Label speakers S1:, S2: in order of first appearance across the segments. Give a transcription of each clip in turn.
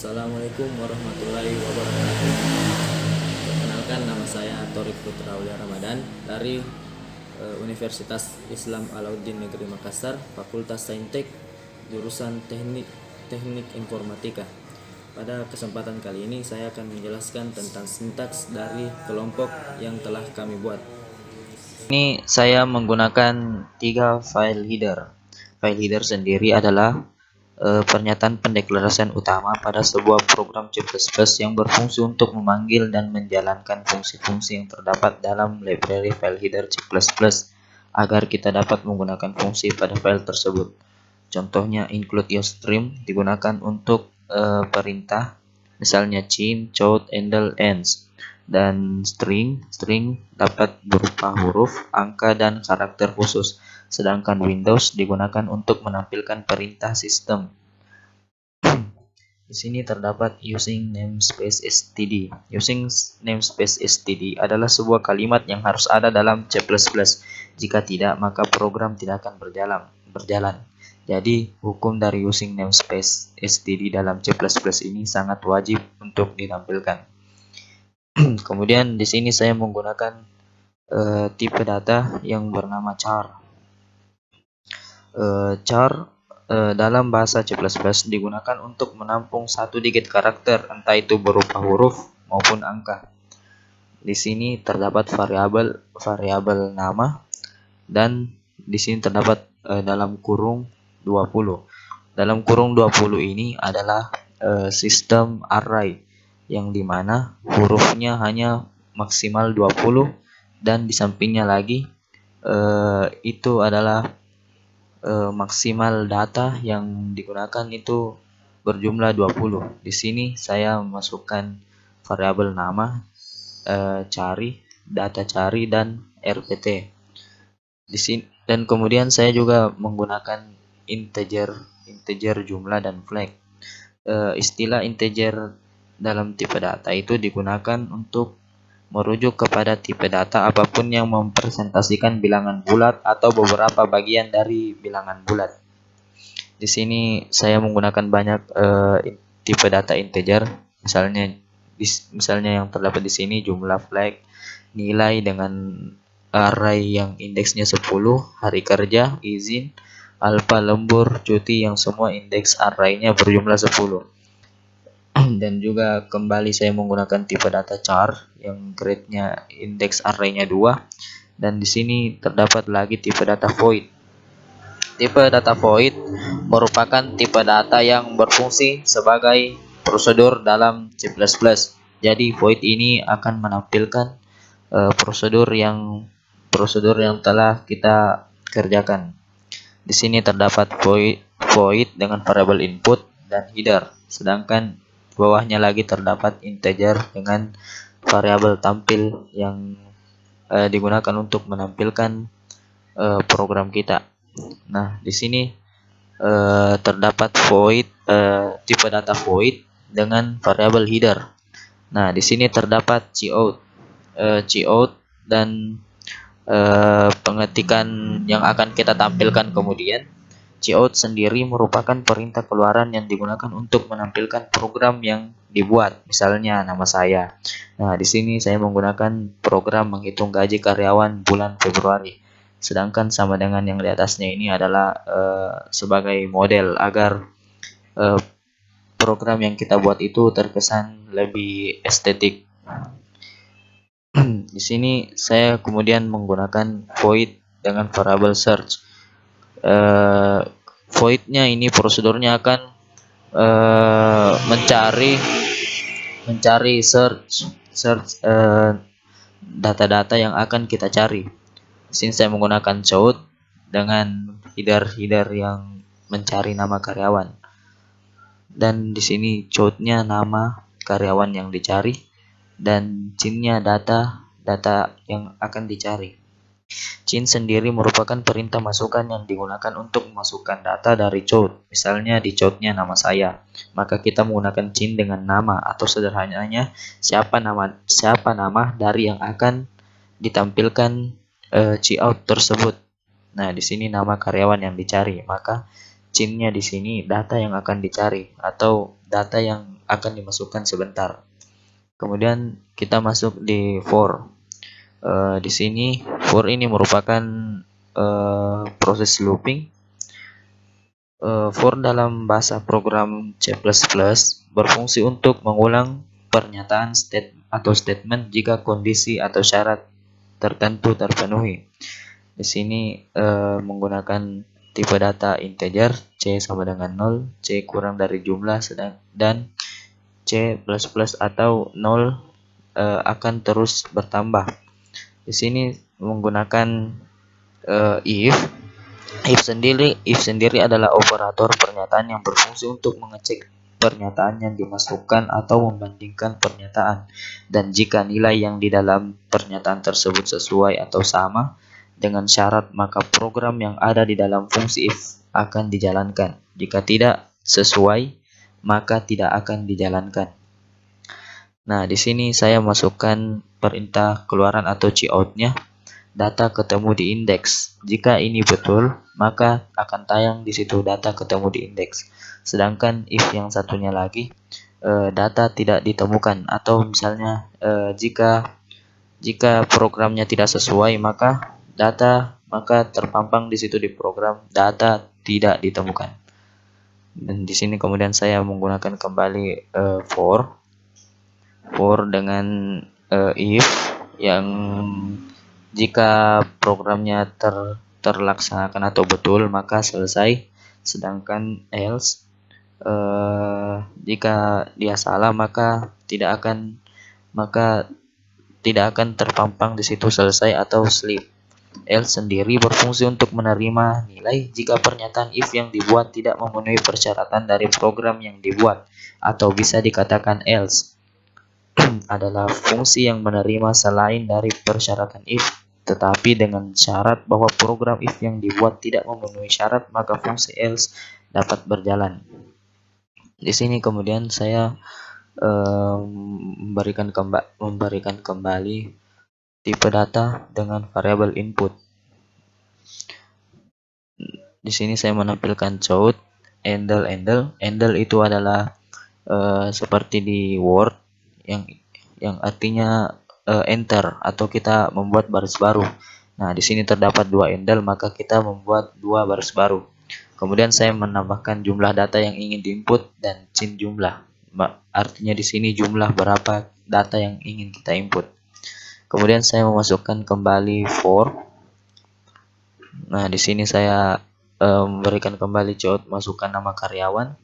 S1: Assalamualaikum warahmatullahi wabarakatuh. Perkenalkan, nama saya Torik Putra Aulia Ramadan dari Universitas Islam Alauddin Negeri Makassar, Fakultas Saintek, jurusan Teknik Informatika. Pada kesempatan kali ini saya akan menjelaskan tentang sintaks dari kelompok yang telah kami buat. Ini saya menggunakan 3 file header. File header sendiri adalah pernyataan pendeklarasian utama pada sebuah program C++ yang berfungsi untuk memanggil dan menjalankan fungsi-fungsi yang terdapat dalam library file header C++ agar kita dapat menggunakan fungsi pada file tersebut. Contohnya include stream digunakan untuk perintah, misalnya cin, count, handle, ends. Dan string dapat berupa huruf, angka, dan karakter khusus. Sedangkan Windows digunakan untuk menampilkan perintah sistem. Di sini terdapat using namespace std. Using namespace std adalah sebuah kalimat yang harus ada dalam C++. Jika tidak, maka program tidak akan berjalan. Jadi, hukum dari using namespace std dalam C++ ini sangat wajib untuk ditampilkan. Kemudian di sini saya menggunakan tipe data yang bernama char. Char dalam bahasa C++ digunakan untuk menampung satu digit karakter, entah itu berupa huruf maupun angka. Di sini terdapat variabel nama, dan di sini terdapat dalam kurung 20. Dalam kurung 20 ini adalah sistem array yang dimana hurufnya hanya maksimal 20, dan di sampingnya lagi itu adalah maksimal data yang digunakan itu berjumlah 20. Di sini saya memasukkan variabel nama, cari, data cari, dan rpt. Di sini, dan kemudian saya juga menggunakan integer jumlah dan flag. Istilah integer dalam tipe data itu digunakan untuk merujuk kepada tipe data apapun yang mempresentasikan bilangan bulat atau beberapa bagian dari bilangan bulat. Di sini saya menggunakan banyak tipe data integer, misalnya yang terdapat di sini jumlah flag, nilai dengan array yang indeksnya 10, hari kerja, izin, alfa, lembur, cuti, yang semua indeks array-nya berjumlah 10. Dan juga kembali saya menggunakan tipe data char yang grade-nya indeks array-nya 2, dan di sini terdapat lagi tipe data void. Tipe data void merupakan tipe data yang berfungsi sebagai prosedur dalam C++. Jadi void ini akan menampilkan prosedur yang telah kita kerjakan. Di sini terdapat void dengan variabel input dan header, sedangkan bawahnya lagi terdapat integer dengan variabel tampil yang digunakan untuk menampilkan program kita. Nah, di sini terdapat tipe data void dengan variabel header. Nah, di sini terdapat cout dan pengetikan yang akan kita tampilkan kemudian. Cout sendiri merupakan perintah keluaran yang digunakan untuk menampilkan program yang dibuat, misalnya nama saya. Nah, di sini saya menggunakan program menghitung gaji karyawan bulan Februari. Sedangkan sama dengan yang di atasnya ini adalah sebagai model agar program yang kita buat itu terkesan lebih estetik. Di sini saya kemudian menggunakan void dengan variabel search. Void-nya ini prosedurnya akan mencari search data-data yang akan kita cari. Di sini saya menggunakan count dengan header yang mencari nama karyawan. Dan di sini count-nya nama karyawan yang dicari, dan cin-nya data yang akan dicari. Cin sendiri merupakan perintah masukan yang digunakan untuk memasukkan data dari count. Misalnya di count-nya nama saya, maka kita menggunakan cin dengan nama, atau sederhananya siapa nama dari yang akan ditampilkan cout tersebut. Nah, di sini nama karyawan yang dicari, maka cin-nya di sini data yang akan dicari atau data yang akan dimasukkan sebentar. Kemudian kita masuk di for. Di sini for ini merupakan proses looping. For dalam bahasa program C++ berfungsi untuk mengulang pernyataan atau statement jika kondisi atau syarat tertentu terpenuhi. Di sini menggunakan tipe data integer, C sama dengan 0, C kurang dari jumlah dan C++ atau 0 akan terus bertambah. Di sini menggunakan if sendiri adalah operator pernyataan yang berfungsi untuk mengecek pernyataan yang dimasukkan atau membandingkan pernyataan, dan jika nilai yang di dalam pernyataan tersebut sesuai atau sama dengan syarat, maka program yang ada di dalam fungsi if akan dijalankan. Jika tidak sesuai, maka tidak akan dijalankan. Nah, di sini saya masukkan perintah keluaran atau cout-nya. Data ketemu di indeks. Jika ini betul, maka akan tayang di situ data ketemu di indeks. Sedangkan if yang satunya lagi, data tidak ditemukan, atau misalnya jika programnya tidak sesuai, maka terpampang di situ di program data tidak ditemukan. Dan di sini kemudian saya menggunakan kembali for dengan if yang jika programnya terlaksanakan atau betul, maka selesai. Sedangkan else jika dia salah, maka tidak akan terpampang di situ selesai atau sleep. Else sendiri berfungsi untuk menerima nilai jika pernyataan if yang dibuat tidak memenuhi persyaratan dari program yang dibuat, atau bisa dikatakan else adalah fungsi yang menerima selain dari persyaratan if, tetapi dengan syarat bahwa program if yang dibuat tidak memenuhi syarat, maka fungsi else dapat berjalan. Di sini kemudian saya memberikan kembali tipe data dengan variabel input. Di sini saya menampilkan cout, handle itu adalah seperti di Word yang artinya enter atau kita membuat baris baru. Nah, di sini terdapat dua handle, maka kita membuat dua baris baru. Kemudian saya menambahkan jumlah data yang ingin diinput dan cin jumlah. Artinya di sini jumlah berapa data yang ingin kita input. Kemudian saya memasukkan kembali for. Nah, di sini saya memberikan kembali cout, masukkan nama karyawan,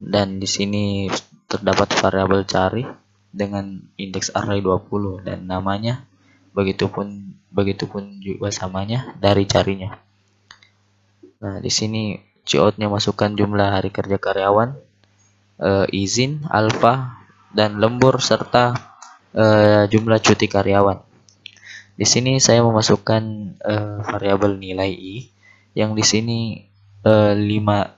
S1: dan di sini terdapat variabel cari dengan indeks array 20 dan namanya, begitupun juga samanya dari carinya. Nah, di sini cout-nya masukkan jumlah hari kerja karyawan, izin, alfa, dan lembur, serta jumlah cuti karyawan. Di sini saya memasukkan variabel nilai i yang di sini 50.000.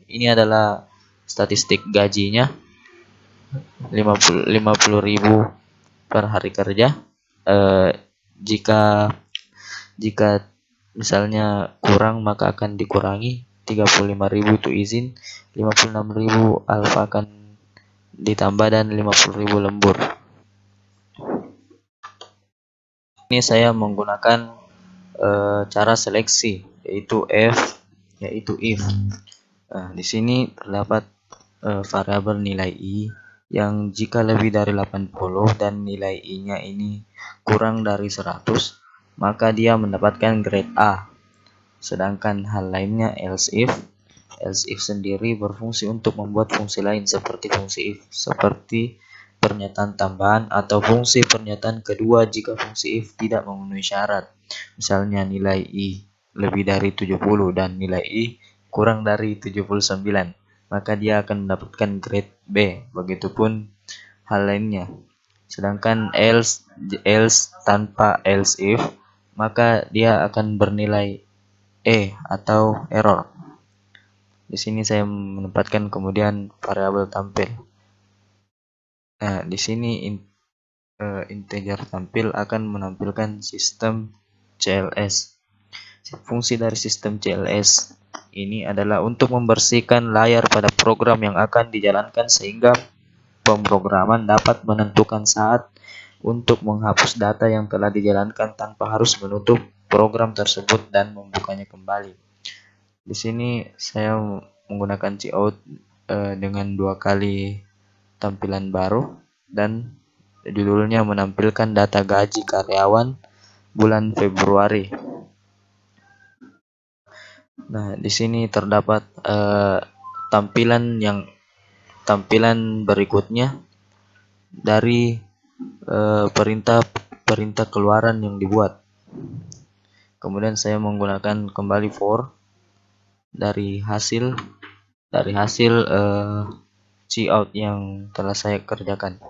S1: Ini adalah statistik gajinya 50.000 per hari kerja. Jika misalnya kurang, maka akan dikurangi. 35.000 itu izin, 56.000 alfa akan ditambah, dan 50.000 lembur. Ini saya menggunakan cara seleksi, yaitu if. Nah, di sini terdapat variabel nilai i yang jika lebih dari 80 dan nilai i-nya ini kurang dari 100, maka dia mendapatkan grade A. Sedangkan hal lainnya else if sendiri berfungsi untuk membuat fungsi lain seperti fungsi if, seperti pernyataan tambahan atau fungsi pernyataan kedua jika fungsi if tidak memenuhi syarat. Misalnya nilai i lebih dari 70 dan nilai i kurang dari 79, maka dia akan mendapatkan grade B. Begitupun hal lainnya. Sedangkan else tanpa else if, maka dia akan bernilai E atau error. Di sini saya menempatkan kemudian variabel tampil. Nah, di sini integer tampil akan menampilkan sistem CLS. Fungsi dari sistem CLS ini adalah untuk membersihkan layar pada program yang akan dijalankan sehingga pemrograman dapat menentukan saat untuk menghapus data yang telah dijalankan tanpa harus menutup program tersebut dan membukanya kembali. Di sini saya menggunakan cout dengan 2 kali tampilan baru dan judulnya menampilkan data gaji karyawan bulan Februari. Nah, di sini terdapat tampilan berikutnya dari perintah keluaran yang dibuat. Kemudian saya menggunakan kembali for dari hasil cout yang telah saya kerjakan.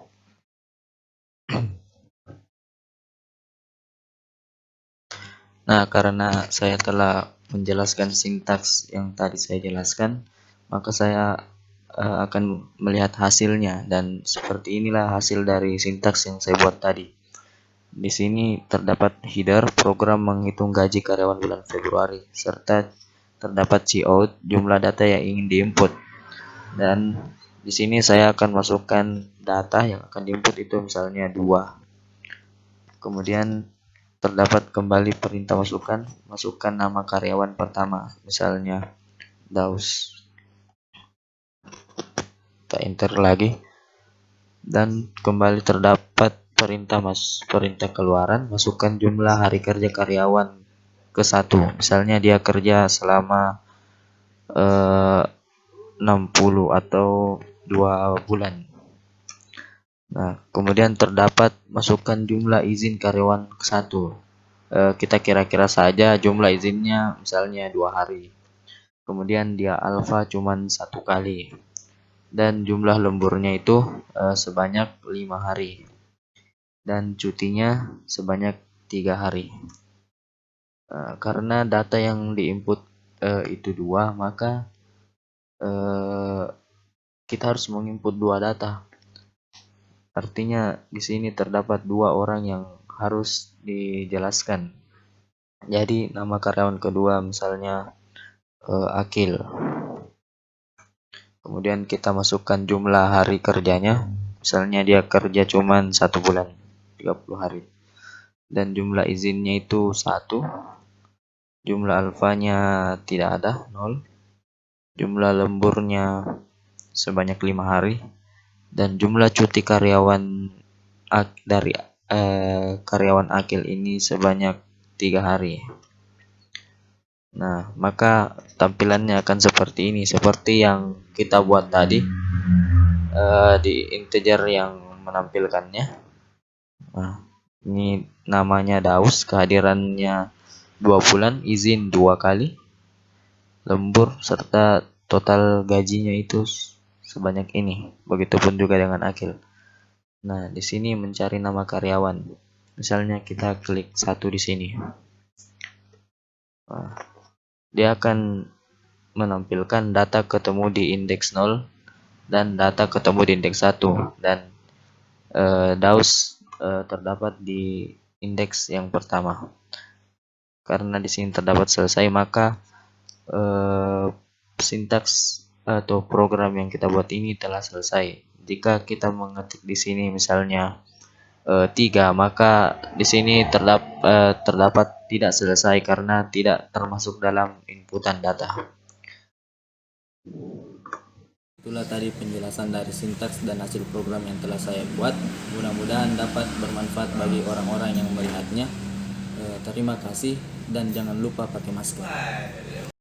S1: Nah, karena saya telah menjelaskan sintaks yang tadi saya jelaskan, maka saya akan melihat hasilnya, dan seperti inilah hasil dari sintaks yang saya buat tadi. Di sini terdapat header program menghitung gaji karyawan bulan Februari, serta terdapat cout jumlah data yang ingin diinput. Dan di sini saya akan masukkan data yang akan diinput itu misalnya 2. Kemudian terdapat kembali perintah masukkan nama karyawan pertama, misalnya Daus. Kita enter lagi, dan kembali terdapat perintah keluaran, masukkan jumlah hari kerja karyawan ke 1, misalnya dia kerja selama 60 atau 2 bulan. Nah, kemudian terdapat masukkan jumlah izin karyawan ke 1. Kita kira-kira saja jumlah izinnya misalnya 2 hari. Kemudian dia alfa cuman 1 kali. Dan jumlah lemburnya itu sebanyak 5 hari. Dan cutinya sebanyak 3 hari. Karena data yang diinput itu 2, maka kita harus menginput 2 data. Artinya di sini terdapat 2 orang yang harus dijelaskan. Jadi nama karyawan kedua misalnya Akil. Kemudian kita masukkan jumlah hari kerjanya. Misalnya dia kerja cuman 1 bulan, 30 hari. Dan jumlah izinnya itu 1. Jumlah alfanya tidak ada, 0. Jumlah lemburnya sebanyak 5 hari. Dan jumlah cuti karyawan dari karyawan Akil ini sebanyak 3 hari. Nah, maka tampilannya akan seperti ini, seperti yang kita buat tadi di integer yang menampilkannya. Nah, ini namanya Daus, kehadirannya 2 bulan, izin 2 kali, lembur, serta total gajinya itu sebanyak ini. Begitupun juga dengan Akil. Nah, di sini mencari nama karyawan. Misalnya kita klik 1 di sini. Nah, dia akan menampilkan data ketemu di indeks 0 dan data ketemu di indeks 1, dan Daus terdapat di indeks yang pertama. Karena di sini terdapat selesai, maka sintaks atau program yang kita buat ini telah selesai. Jika kita mengetik di sini misalnya 3, maka di sini terdapat tidak selesai karena tidak termasuk dalam inputan data. Itulah tadi penjelasan dari sintaks dan hasil program yang telah saya buat. Mudah-mudahan dapat bermanfaat bagi orang-orang yang melihatnya. Terima kasih, dan jangan lupa pakai masker.